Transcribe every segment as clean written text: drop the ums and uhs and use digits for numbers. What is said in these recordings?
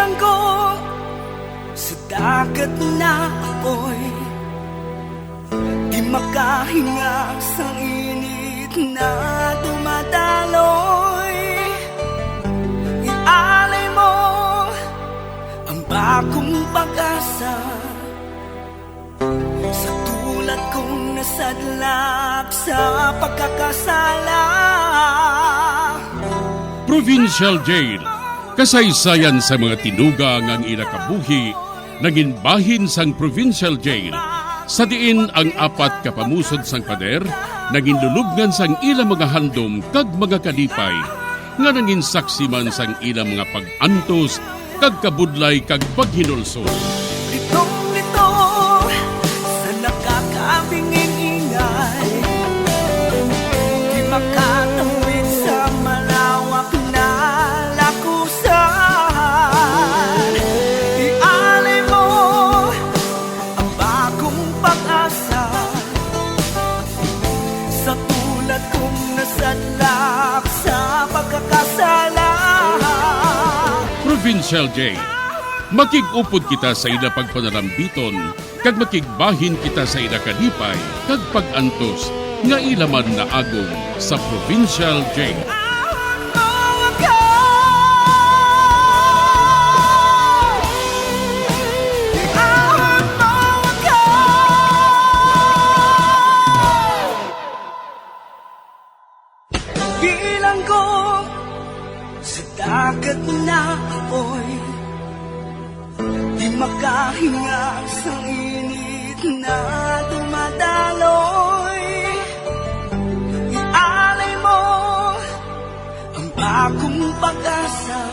Bilanggo sa dagat na apoy, di makahinga sa init na dumadaloy. Ialay mo ang bagong pag-asa sa tulad kong nasadlak sa pagkakasala. Provincial Jail, kasaysayan sa mga tinugang ang ilakabuhi, naging bahin sang Provincial Jail. Sa diin ang apat kapamusod sang pader, naging lulubngan sang ilang mga handom kag mga kalipay, nga naging saksi man sang ilang mga pag-antos, kag kabudlay kag paghinulsol. Litong-lito sa nakakabingin ingay, di makatawid sa malawak na lakusan. Ialay mo ang bagong pag-asa sa tulad kong nasadlak sa pagkakasala. Provincial Jail, makig-upod kita sa ila pagpanarambiton, kag makigbahin kita sa ila kalipay, kag pag-antos, nga ilaman na agong sa Provincial Jail. Bilanggo sa dagat na apoy, di makahinga sa init na dumadaloy. Ialay mo ang bagong pag-asa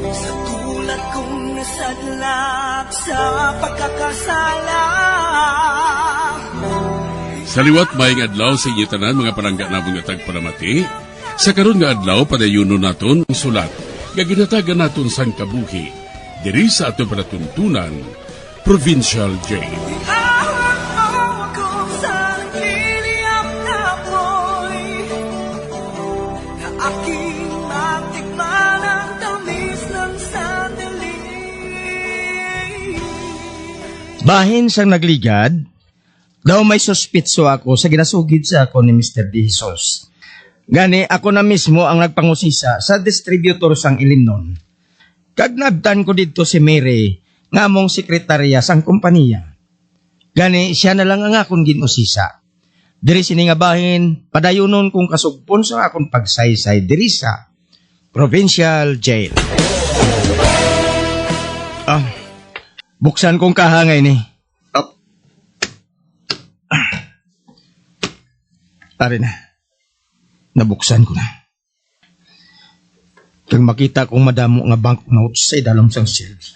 sa tulad kong nasadlak sa pagkakasala. Sa liwat maing adlaw sa inyo tanan mga palangga na mga tagpalamati, sa karon nga adlaw padayuno naton ang sulat, nga ginatagan naton sang kabuhi, diri sa ato panatuntunan, Provincial Jail. Ihawak mo ako sa liliyap na apoy, na aking matikman ang tamis ng sandali. Bahin sang nagligad, daw may suspitso ako sa ginasugid sa ako ni Mr. De Jesus. Gani ako na mismo ang nagpangusisa sa distributor sang Ilinon. Kagnabtan ko dito si Mary, nga mong sekretarya sang kumpanya. Gani siya na lang ang akong ginusisa. Diri sini nga bahin, padayunon kong kasugpon sa akong pagsaysay diri sa Provincial Jail. Buksan kong kahangay ni. Tari na. Nabuksan ko na. Kag makita kong madamo nga banknotes sa idalom sang shelves.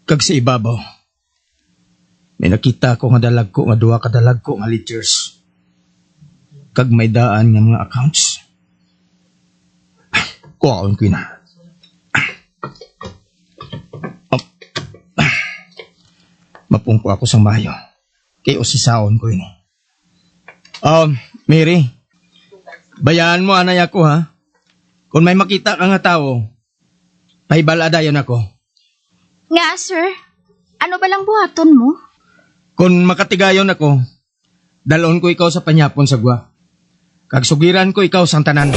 Kag sa ibabaw, may nakita ko nga dalag ko nga duwa ka dalag ko nga ledgers. Kag may daan nga mga accounts. Kuhaon ko na. Mapungko ako sang mayo. Kay usisaon ko ini. Mary, bayaan mo anay ako ha. Kung may makita ka nga tao, pahibaladayon ako. Nga, sir. Ano ba lang buhaton mo? Kung makatigayon ako, dalon ko ikaw sa panyapon sa gwa. Kag sugiran ko ikaw sang tanan.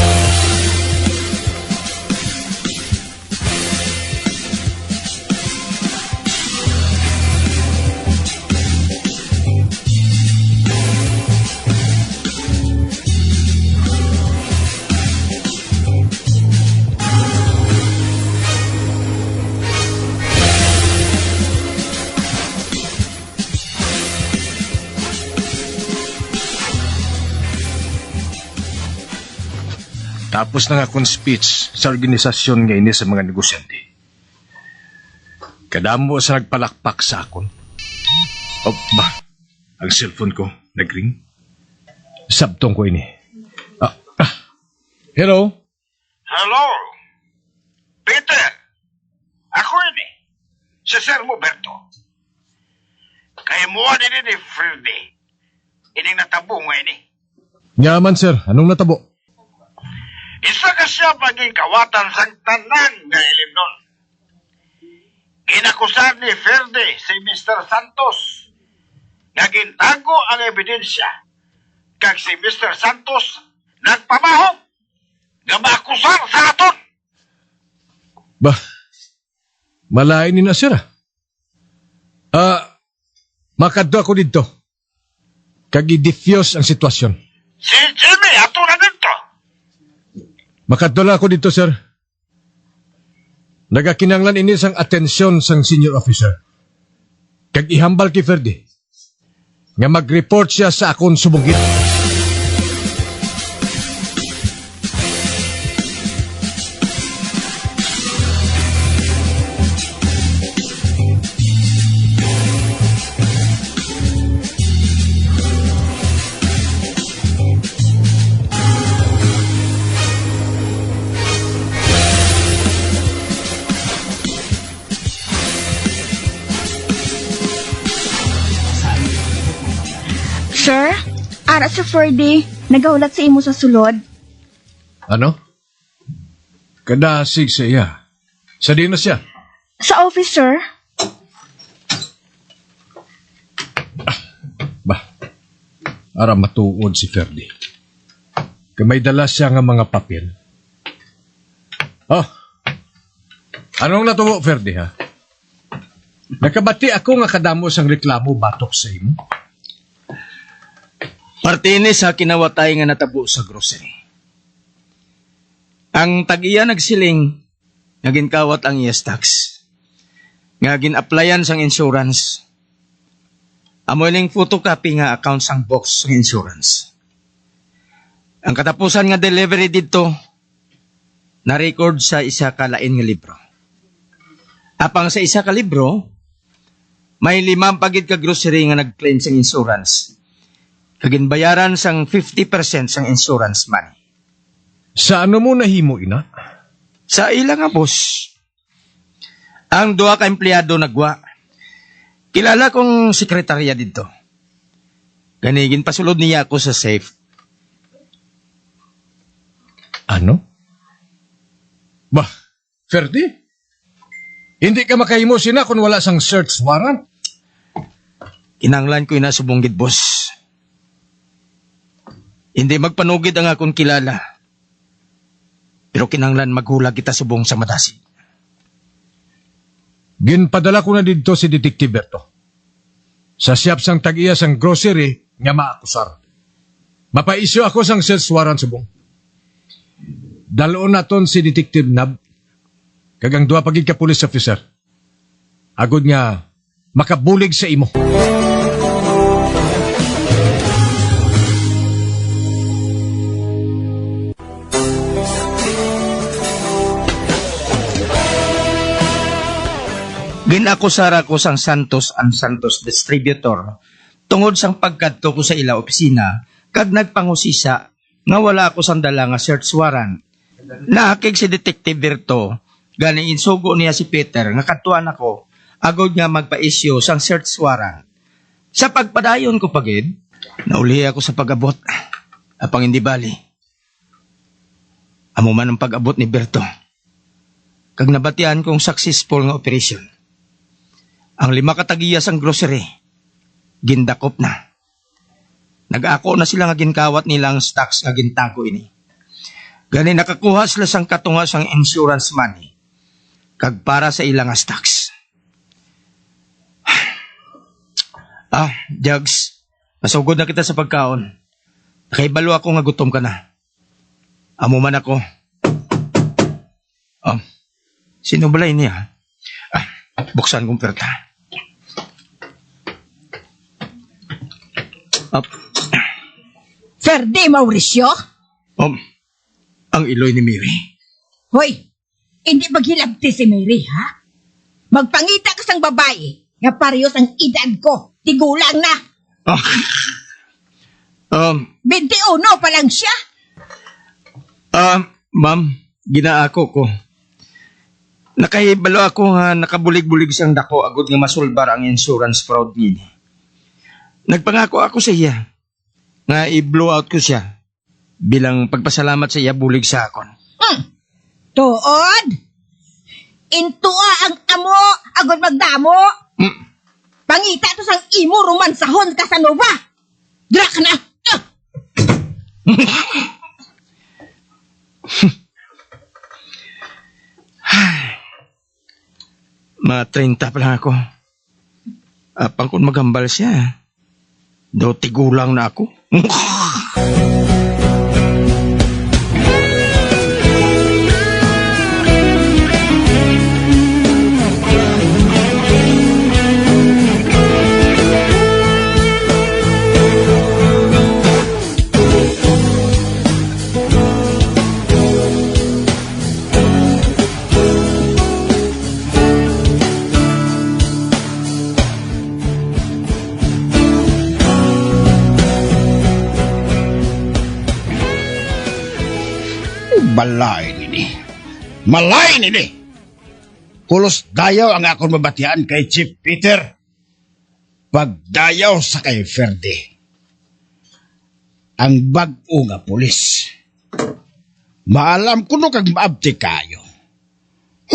Tapos na nga akong speech sa organisasyon nga ini sa mga negosyante. Kadamo sa nagpalakpak sa akon. Ang cellphone ko nagring. Sabtong ko ini. Hello? Hello? Peter? Ako ini. Si Sir Roberto. Kaya mo din ni Freddy. Ining natabo nga ini. Yaman sir, anong natabo? Isa ka siya maging kawatan sang tanan nga ilimnon. Ginakusar ni Ferde si Mr. Santos nga gintago ang ebidensya kag si Mr. Santos nagpamahog nga makusar sa aton. Bah, malain ni na sir. Makadto ako dito. Kag i-diffuse ang sitwasyon. Si Jimmy, ato na dito. Makadto lang ako dito, sir. Nagakinanglan ini sang atensyon sang senior officer. Kag ihambal kay Ferdi nga mag-report siya sa akong subungit. Sir, ara sa Ferdy, nagaulat sa imo sa sulod. Ano? Kadasig sa iya. Sa di na siya. Sa office, sir. Bah, ara matuod si Ferdi. Kaya may dala siya nga mga papel. Oh, anong natubo, Ferdi, ha? Nakabati ako nga kadamo sang reklamo batok sa imo. Partini sa kinawatay nga natabo sa grocery. Ang tag-iya nagsiling, nga kawat ang iyas tax. Nga gin-applyan sang insurance. Amoy ning photocopy nga account sang box sang insurance. Ang katapusan nga delivery dito, na-record sa isa ka lain nga libro. Apang sa isa ka libro, may 5 pagid ka grocery nga nag-claim sang insurance. Kaginbayaran sang 50% sang insurance money. Sa ano mo nahimo, ina? Sa ila nga, boss. Ang 2 ka empleyado nagwa. Kilala kong sekretarya dito. Ganigin pasulod niya ako sa safe. Ano? Bah, Ferdi? Hindi ka makahimo sina kung wala sang search warrant? Kinanglan ko na subunggit, boss. Hindi magpanugid ang akong kilala. Pero kinanglan maghulag kita subong sa madasi. Ginpadala ko na dito si Detective Berto. Sa siyap sang tag-iya sang grocery nga maakusar. Mapaisyo ako sang search warrant subong. Daloon naton si Detective Nab. Kagang 2 pagig ka police officer. Agod nga makabulig sa imo. Ginakusara ko sang Santos and Santos Distributor tungod sang pagkadto ko sa ila opisina kag nagpangusisa nga wala ako sang dala nga search warrant. Naakig si Detective Berto ganing insugo niya si Peter nga katuan ako agod nga magpa-issue sang search warrant. Sa pagpadayon ko pagid, nauli ako sa pag-abot. Apang hindi bali. Amo man ang pag-abot ni Berto. Kag nabatian kong successful nga operation. Ang 5 katagiyas ang grocery, gindakop na. Nag-ako na sila nga ginkawat nilang stocks nga gintago ini. Gani nakakuha sila sang katunga sang insurance money, kag para sa ilang stocks. Jugs, masugod na kita sa pagkaon. Nakaibalo ako nga gutom ka na. Amo man ako. Sino balay niya? Buksan kong perta. Ferdi Mauricio? Ang iloy ni Mary. Hoy, hindi maghilabti si Mary, ha? Magpangita ka sang babae nga parehas ang edad ko. Tigulang na. 21 pa lang siya. Ma'am, ginaako ko. Nakahibalo ako nga nakabulig-bulig siyang dako agad nga masulbar ang insurance fraud niya. Nagpangako ako sa iya nga i-blow out ko siya bilang pagpasalamat sa iya bulig sa akon. Tuod? Intua ang amo, agod magdamo. Pangita to sang imo romansahon Casanova. Dira ka na. Mga 30 pa lang ako. Apang kung magambal siya, daw tigulang na ako. Balay nini. Malay nini. Kulos dayaw ang akong mabatian kay Chief Peter. Pagdayaw sa kay Ferdi. Ang bag-o nga pulis. Maalam ko no kag maabti kayo.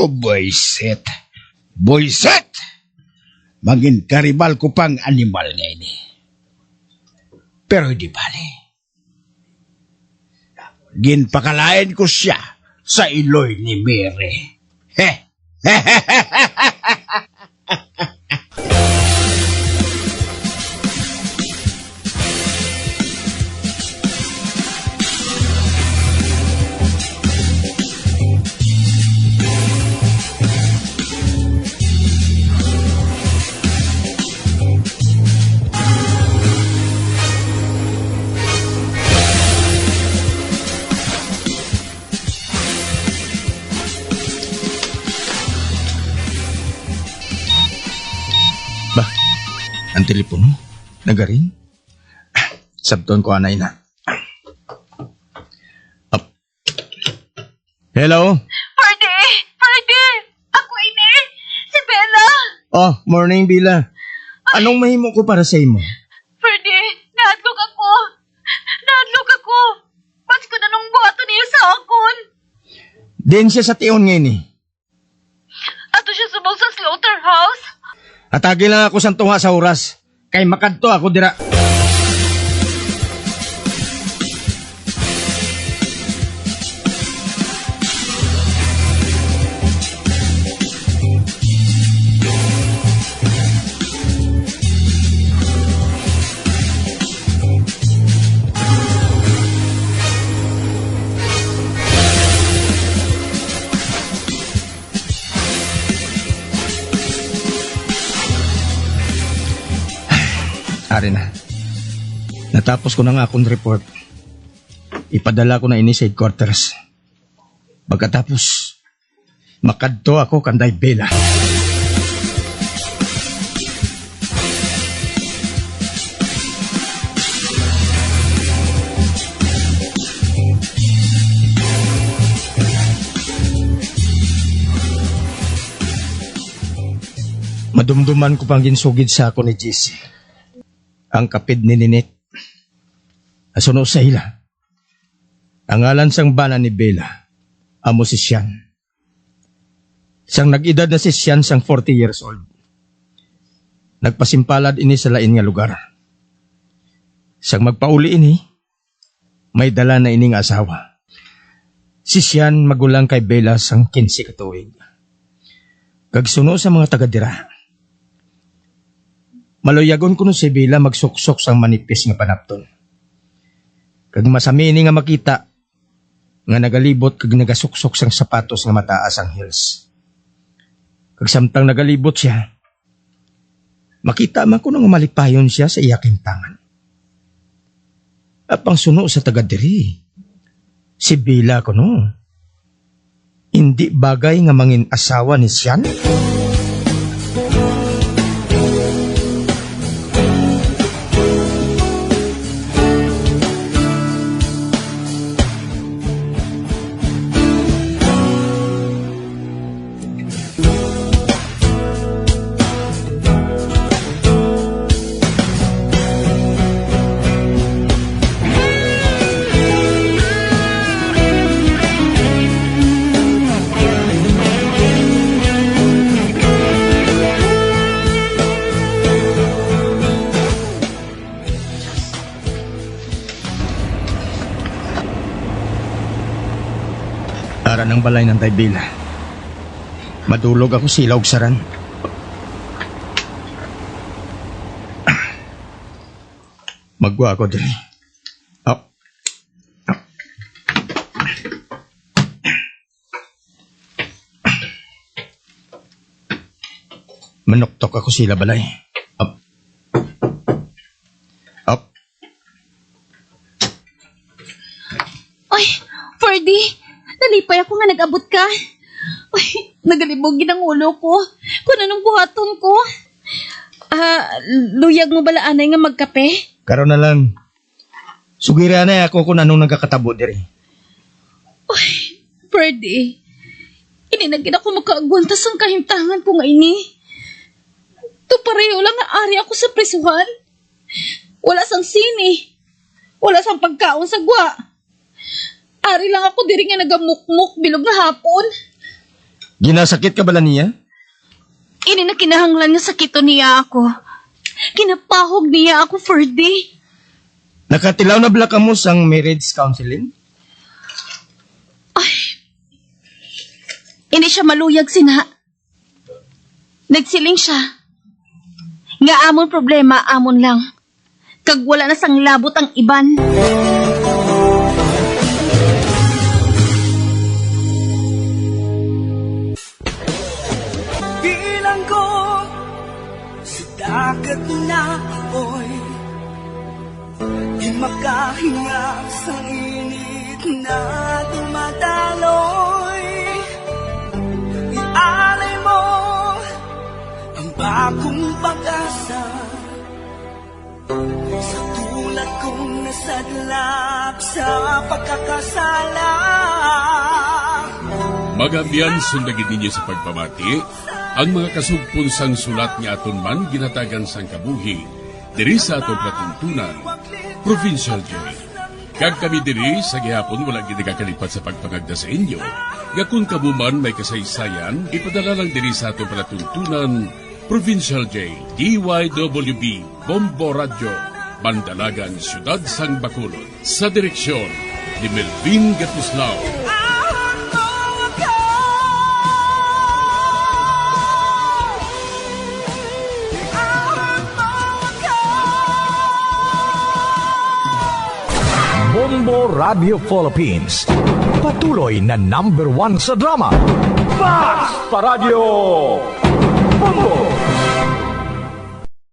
O boyset. Boyset! Mangin karibal ko pang animal nga ini. Pero hindi bali. Ginpakalain ko siya sa iloy ni Mary. Ang telepono, nagaring. Sabton ko anay na. Up. Hello? Ferdy! Ferdy! Ako ini! Si Bella! Oh, morning, Bila. Anong mahimo ko para sa imo? Ferdy! Nahadlok ako! Nahadlok ako! Ba't ko na nung buhato niyo sa akon? Din siya sa tiyon ngayon eh. Ato siya subong sa slaughterhouse? Atagi lang ako sa tuha sa oras. Kay makadto ako dira. Ari na. Natapos ko na nga akong report. Ipadala ko na ini sa headquarters. Pagkatapos, makadto ako kanday Bella. Madumduman ko pang ginsugid sa ako ni JC. Ang kapid ni Ninit. Asuno sa ila. Ang ngalan sang bana ni Bella, amo si Sian. Sang nag-edad na si Sian sang 40 years old. Nagpasimpalad ini sa lain nga lugar. Sang magpauli ini, may dala na ining asawa. Si Sian magulang kay Bella sang 15 katuig. Kagsuno sa mga taga-dira. Maluyagon ko no si Bella magsuksok sang manipis nga panapton. Kag masamini nga makita nga nagalibot kag nagasuksok sang sapatos nga mataas ang heels. Kag samtang nagalibot siya, makita man ko nang malipayon siya sa iyaking tangan. Apang suno sa taga-diri, si Bella ko no. Hindi bagay nga mangin asawa ni Sian? Sira ng balay ng Taybila. Madulog ako sila og saran. Magwa ako diri. Up. Manuktok ako sila balay. Up. Up. Ay, Ferdy, nalipay ako nga nag-abot ka. Ay, nagalibogin ang ulo ko. Kung anong buhaton ko. Luyag mo bala anay nga magkape? Karon na lang. Sugira na ako kung anong nagkakatabo diri. Ay, Ferdy, ini na gid ako makaagwantas ang kahimtangan ko nga ini. To pareho lang nga ari ako sa prisuhan. Wala sang sini. Wala sang pagkaon sa gwa. Ari lang ako diri nga nagamukmuk bilog na hapon. Ginasakit ka bala niya? Ini na kinahanglan nga sakito niya ako. Kinapahog niya ako, Ferdy. Nakatilaw na bala ka mo sang marriage counseling? Hindi siya maluyag sina. Nagsiling siya. Nga amon problema, amon lang. Kag wala na sang labot ang iban. Bilang ko sa dagat na apoy, di makahinga sa init na dumadaloy. Ialay mo ang bagong pag-asa sa tulad kong nasadlak sa pagkakasala. Magambyan sundagin ninyo sa pagpamati ang mga kasugpon sang sulat nga aton man ginatagan sang kabuhi diri sa atong patuntunan, Provincial Jail. Kag kami diri sa gihapon wala gid nagakalipat sa pagpangagda sa inyo. Nga kung kabuman may kasaysayan, ipadala lang diri sa atong palatuntunan, Provincial Jail, DYWB, Bombo Radio, Bandalagan, Siyudad Sang Bacolod. Sa direksyon ni Melvin Gatuslao. Bombo Radio Philippines. Patuloy na #1 sa drama. Mas pa Radio! Bombo!